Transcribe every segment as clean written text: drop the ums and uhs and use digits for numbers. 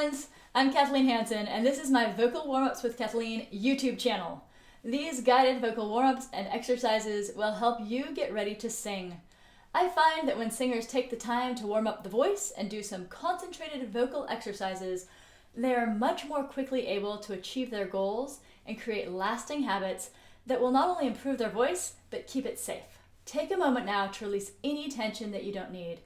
friends, I'm Kathleen Hansen, and this is my Vocal Warmups with Kathleen YouTube channel. These guided vocal warmups and exercises will help you get ready to sing. I find that when singers take the time to warm up the voice and do some concentrated vocal exercises, they are much more quickly able to achieve their goals and create lasting habits that will not only improve their voice, but keep it safe. Take a moment now to release any tension that you don't need.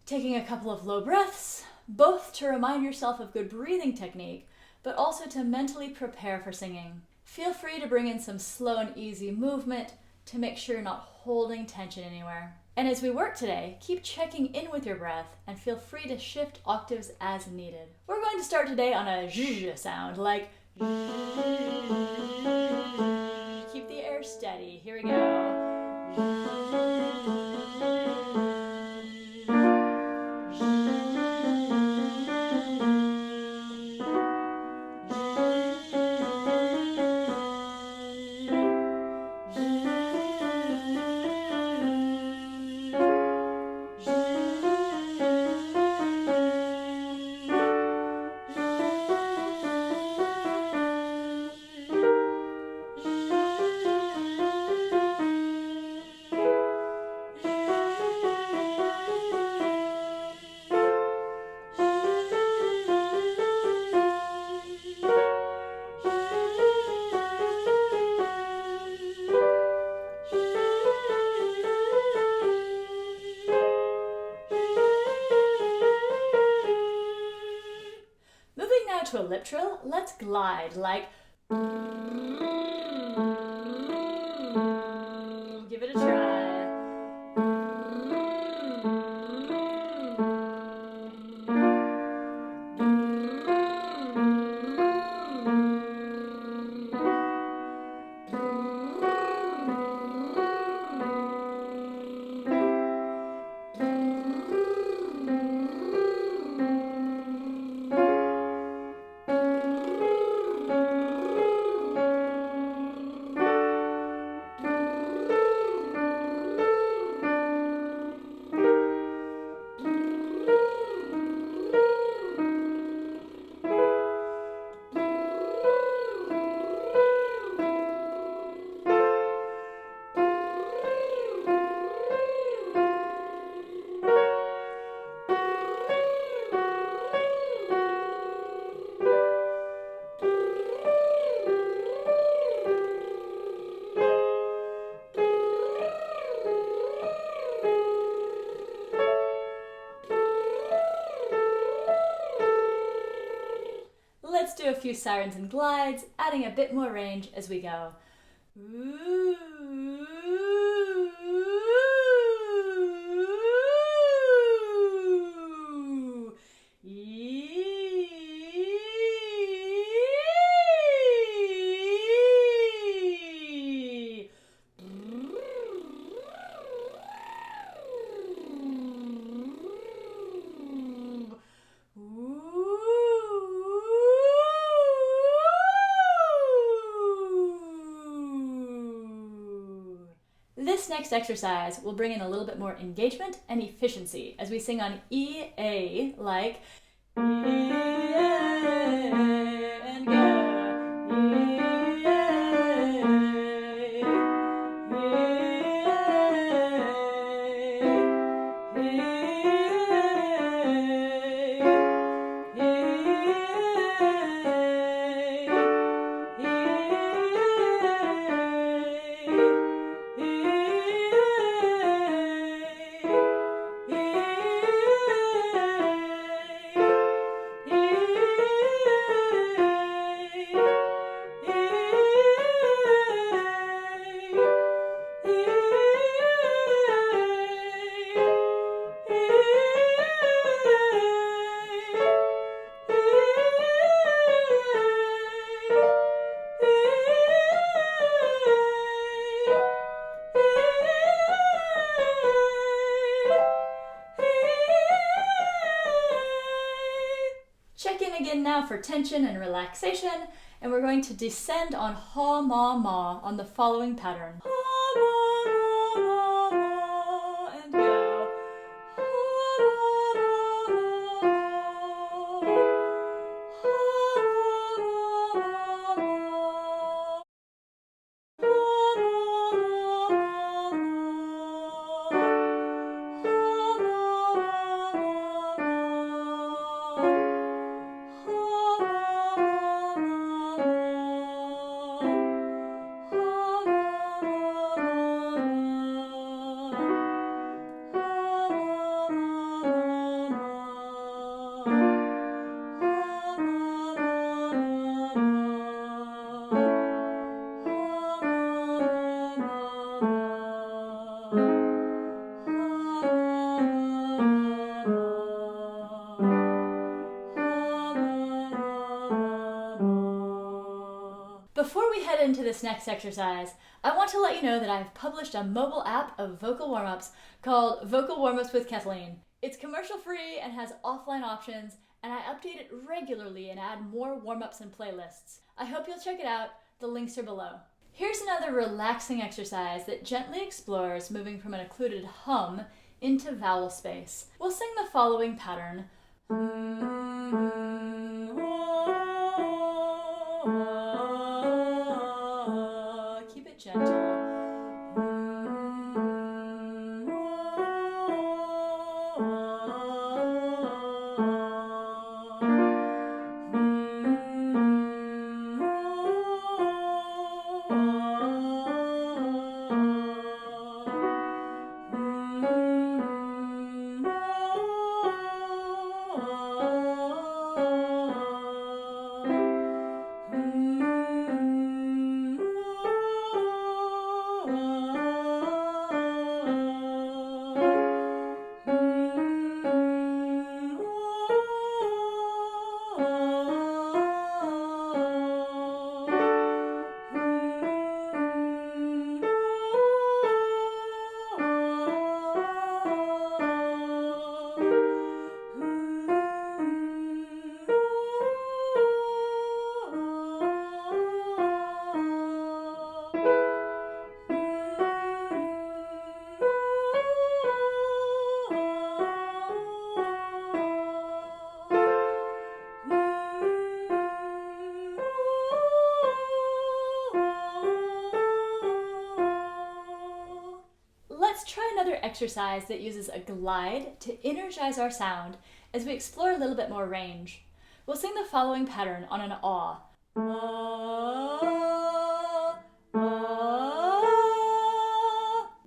Taking a couple of low breaths, both to remind yourself of good breathing technique, but also to mentally prepare for singing. Feel free to bring in some slow and easy movement to make sure you're not holding tension anywhere. And as we work today, keep checking in with your breath and feel free to shift octaves as needed. We're going to start today on a zh sound, like keep the air steady. Here we go. To a lip trill, let's glide like give it a try. Let's do a few sirens and glides, adding a bit more range as we go. Ooh. This next exercise will bring in a little bit more engagement and efficiency as we sing on E-A, like E-A, and go. Check in again now for tension and relaxation, and we're going to descend on ha ma ma on the following pattern. Ha ma ma ma ma, and go. Ha ma ma ma ma. Before we head into this next exercise, I want to let you know that I've published a mobile app of vocal warm-ups called Vocal Warmups with Kathleen. It's commercial free and has offline options, and I update it regularly and add more warm-ups and playlists. I hope you'll check it out. The links are below. Here's another relaxing exercise that gently explores moving from an occluded hum into vowel space. We'll sing the following pattern. Keep it gentle. Let's try another exercise that uses a glide to energize our sound as we explore a little bit more range. We'll sing the following pattern on an ah. Ah, ah.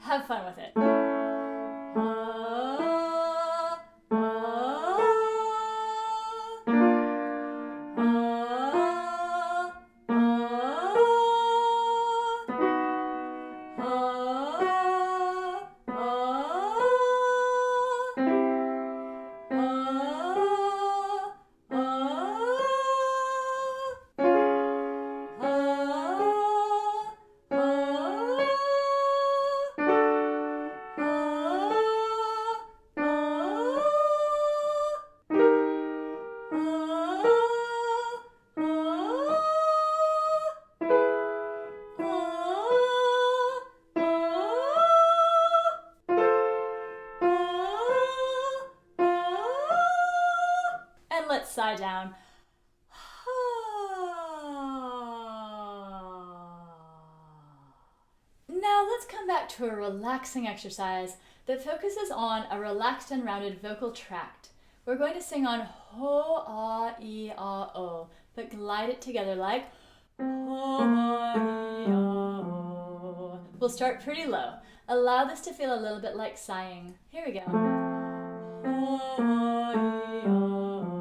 Have fun with it. Ah, ah, ah, and let's sigh down. Now let's come back to a relaxing exercise that focuses on a relaxed and rounded vocal tract. We're going to sing on ho, ah, e, ah, o, but glide it together like ho, ah, e, ah, o. We'll start pretty low. Allow this to feel a little bit like sighing. Here we go. Ho, ah, e, ah, o.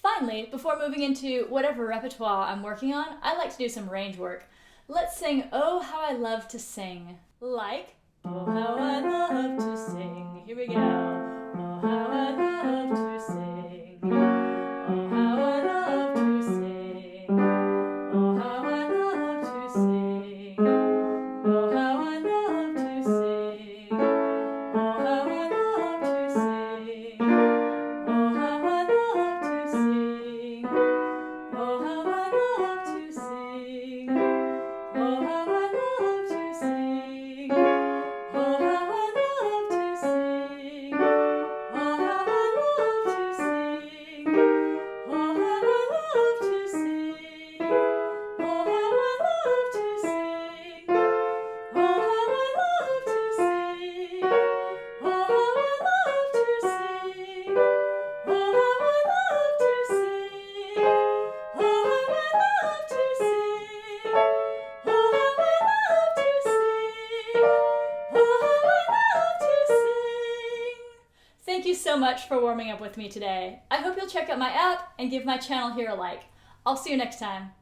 Finally, before moving into whatever repertoire I'm working on, I like to do some range work. Let's sing Oh How I Love to Sing. Like, oh how I love to sing. Here we go. Oh how I love to sing. Oh how I love to sing. Oh how I love to sing. Oh how I love to sing. Oh how I love to sing. Oh how I love to sing. thank you so much for warming up with me today. I hope you'll check out my app and give my channel here a like. I'll see you next time.